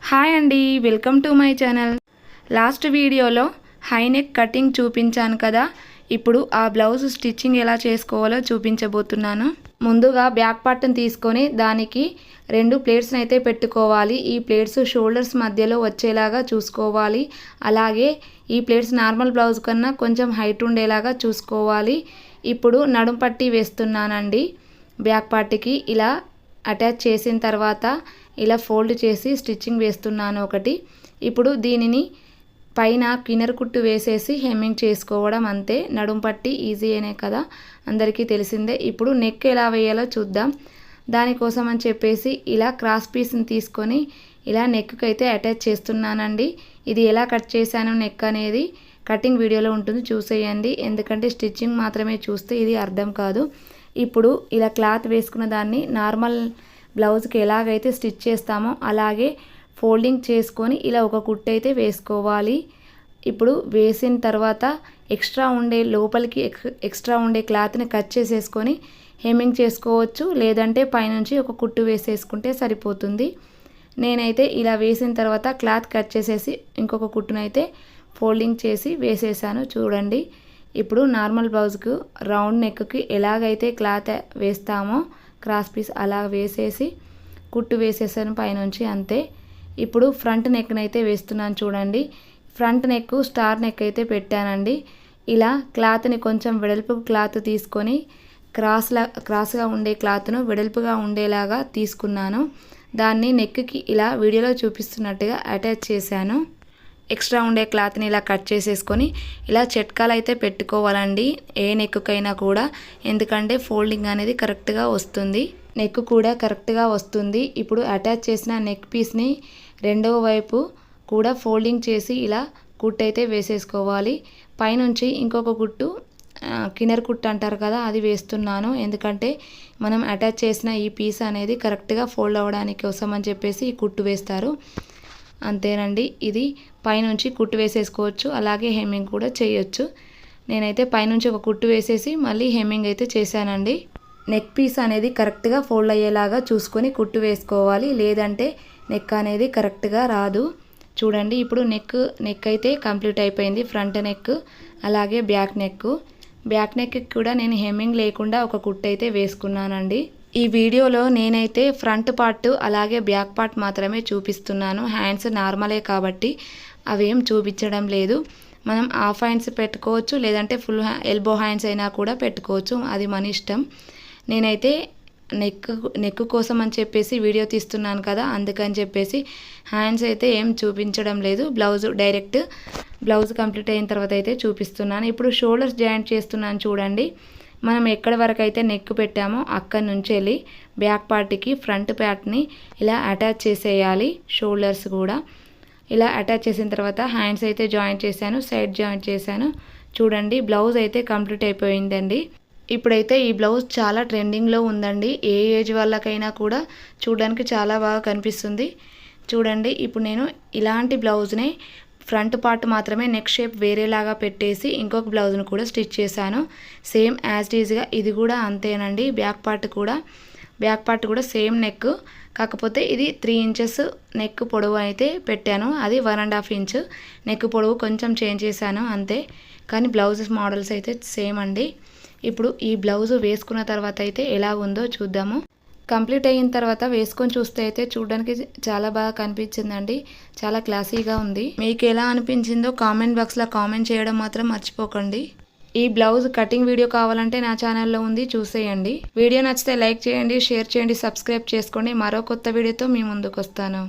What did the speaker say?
Hi అండి, welcome to my channel. Last వీడియోలో high neck cutting చూపించాను కదా. ఇప్పుడు ఆ బ్లౌజ్ స్టిచ్చింగ్ ఎలా చేసుకోవాలో చూపించబోతున్నాను. ముందుగా బ్యాక్ పార్ట్ని తీసుకొని దానికి 2 ప్లేట్స్ని అయితే పెట్టుకోవాలి. ఈ ప్లేట్స్ షోల్డర్స్ మధ్యలో వచ్చేలాగా చూసుకోవాలి. అలాగే ఈ ప్లేట్స్ నార్మల్ బ్లౌజ్ కన్నా కొంచెం హైట్ ఉండేలాగా చూసుకోవాలి. ఇప్పుడు నడుం పట్టి వేస్తున్నానండి. బ్యాక్ పార్ట్కి ఇలా అటాచ్ చేసిన తర్వాత ఇలా ఫోల్డ్ చేసి స్టిచ్చింగ్ వేస్తున్నాను ఒకటి. ఇప్పుడు దీనిని పైన కిన్నర్ కుట్టు వేసేసి హెమ్మింగ్ చేసుకోవడం అంతే. నడుం పట్టి ఈజీ అనే కదా, అందరికీ తెలిసిందే. ఇప్పుడు నెక్ ఎలా వేయాలో చూద్దాం. దానికోసం అని చెప్పేసి ఇలా క్రాస్ పీస్ని తీసుకొని ఇలా నెక్కి అయితే అటాచ్ చేస్తున్నానండి. ఇది ఎలా కట్ చేశాను నెక్ అనేది కటింగ్ వీడియోలో ఉంటుంది, చూసేయండి. ఎందుకంటే స్టిచ్చింగ్ మాత్రమే చూస్తే ఇది అర్థం కాదు. ఇప్పుడు ఇలా క్లాత్ వేసుకున్న దాన్ని నార్మల్ బ్లౌజ్కి ఎలాగైతే స్టిచ్ చేస్తామో అలాగే ఫోల్డింగ్ చేసుకొని ఇలా ఒక కుట్టు అయితే వేసుకోవాలి. ఇప్పుడు వేసిన తర్వాత లోపలికి ఎక్స్ట్రా ఉండే క్లాత్ని కట్ చేసేసుకొని హెమ్మింగ్ చేసుకోవచ్చు, లేదంటే పైనుంచి ఒక కుట్టు వేసేసుకుంటే సరిపోతుంది. నేనైతే ఇలా వేసిన తర్వాత క్లాత్ కట్ చేసేసి ఇంకొక కుట్టునైతే ఫోల్డింగ్ చేసి వేసేసాను, చూడండి. ఇప్పుడు నార్మల్ బ్లౌజ్కు రౌండ్ నెక్కి ఎలాగైతే క్లాత్ వేస్తామో క్రాస్ పీస్ అలా వేసేసి కుట్టు వేసేసాను పైనుంచి, అంతే. ఇప్పుడు ఫ్రంట్ నెక్ని అయితే వేస్తున్నాను, చూడండి. ఫ్రంట్ నెక్ స్టార్ నెక్ అయితే పెట్టానండి. ఇలా క్లాత్ని కొంచెం వెడల్పు క్లాత్ తీసుకొని క్రాస్గా ఉండే క్లాత్ను వెడల్పుగా ఉండేలాగా తీసుకున్నాను. దాన్ని నెక్కి ఇలా వీడియోలో చూపిస్తున్నట్టుగా అటాచ్ చేశాను. ఎక్స్ట్రా ఉండే క్లాత్ని ఇలా కట్ చేసేసుకొని ఇలా చెట్కాలు అయితే పెట్టుకోవాలండి ఏ నెక్కైనా కూడా, ఎందుకంటే ఫోల్డింగ్ అనేది కరెక్ట్గా వస్తుంది, నెక్ కూడా కరెక్ట్గా వస్తుంది. ఇప్పుడు అటాచ్ చేసిన నెక్ పీస్ని రెండవ వైపు కూడా ఫోల్డింగ్ చేసి ఇలా కుట్టు అయితే వేసేసుకోవాలి. పైనుంచి ఇంకొక కుట్టు కిన్నర్ కుట్టు అంటారు కదా, అది వేస్తున్నాను. ఎందుకంటే మనం అటాచ్ చేసిన ఈ పీస్ అనేది కరెక్ట్గా ఫోల్డ్ అవ్వడానికి కోసం అని చెప్పేసి ఈ కుట్టు వేస్తారు, అంతేనండి. ఇది పైనుంచి కుట్టు వేసేసుకోవచ్చు, అలాగే హెమ్మింగ్ కూడా చేయొచ్చు. నేనైతే పైనుంచి ఒక కుట్టు వేసేసి మళ్ళీ హెమ్మింగ్ అయితే చేశానండి. నెక్ పీస్ అనేది కరెక్ట్గా ఫోల్డ్ అయ్యేలాగా చూసుకొని కుట్టు వేసుకోవాలి, లేదంటే నెక్ అనేది కరెక్ట్గా రాదు. చూడండి, ఇప్పుడు నెక్ అయితే కంప్లీట్ అయిపోయింది. ఫ్రంట్ నెక్ అలాగే బ్యాక్ నెక్ కూడా నేను హెమ్మింగ్ లేకుండా ఒక కుట్టు అయితే వేసుకున్నానండి. ఈ వీడియోలో నేనైతే ఫ్రంట్ పార్ట్ అలాగే బ్యాక్ పార్ట్ మాత్రమే చూపిస్తున్నాను. హ్యాండ్స్ నార్మలే కాబట్టి అవేం చూపించడం లేదు. మనం హాఫ్ హ్యాండ్స్ పెట్టుకోవచ్చు, లేదంటే ఫుల్ ఎల్బో హ్యాండ్స్ అయినా కూడా పెట్టుకోవచ్చు, అది మన ఇష్టం. నేనైతే నెక్ కోసం అని చెప్పేసి వీడియో తీస్తున్నాను కదా, అందుకని చెప్పేసి హ్యాండ్స్ అయితే ఏం చూపించడం లేదు. డైరెక్ట్ బ్లౌజ్ కంప్లీట్ అయిన తర్వాత అయితే చూపిస్తున్నాను. ఇప్పుడు షోల్డర్స్ జాయింట్ చేస్తున్నాను, చూడండి. మనం ఎక్కడి వరకు అయితే నెక్ పెట్టామో అక్కడి నుంచి వెళ్ళి బ్యాక్ పార్ట్కి ఫ్రంట్ పార్ట్ని ఇలా అటాచ్ చేసేయాలి. షోల్డర్స్ కూడా ఇలా అటాచ్ చేసిన తర్వాత హ్యాండ్స్ అయితే జాయింట్ చేశాను, సైడ్ జాయింట్ చేశాను. చూడండి, బ్లౌజ్ అయితే కంప్లీట్ అయిపోయిందండి. ఇప్పుడైతే ఈ బ్లౌజ్ చాలా ట్రెండింగ్లో ఉందండి. ఏ ఏజ్ వాళ్ళకైనా కూడా చూడడానికి చాలా బాగా కనిపిస్తుంది. చూడండి, ఇప్పుడు నేను ఇలాంటి బ్లౌజ్ని ఫ్రంట్ పార్ట్ మాత్రమే నెక్ షేప్ వేరేలాగా పెట్టేసి ఇంకొక బ్లౌజ్ను కూడా స్టిచ్ చేశాను. సేమ్ యాజ్ ఈజ్గా ఇది కూడా అంతేనండి. బ్యాక్ పార్ట్ కూడా సేమ్ నెక్, కాకపోతే ఇది 3 ఇంచెస్ నెక్ పొడవు అయితే పెట్టాను, అది 1.5 ఇంచ్ నెక్ పొడవు కొంచెం చేంజ్ చేశాను అంతే. కానీ బ్లౌజెస్ మోడల్స్ అయితే సేమ్ అండి. ఇప్పుడు ఈ బ్లౌజ్ వేసుకున్న తర్వాత అయితే ఎలా ఉందో చూద్దాము. కంప్లీట్ అయిన తర్వాత వేసుకొని చూస్తే అయితే చూడడానికి చాలా బాగా కనిపించిందండి, చాలా క్లాసీగా ఉంది. మీకు ఎలా అనిపించిందో కామెంట్ బాక్స్లో కామెంట్ చేయడం మాత్రం మర్చిపోకండి. ఈ బ్లౌజ్ కటింగ్ వీడియో కావాలంటే నా ఛానల్లో ఉంది, చూసేయండి. వీడియో నచ్చితే లైక్ చేయండి, షేర్ చేయండి, సబ్స్క్రైబ్ చేసుకోండి. మరో కొత్త వీడియోతో మీ ముందుకు వస్తాను.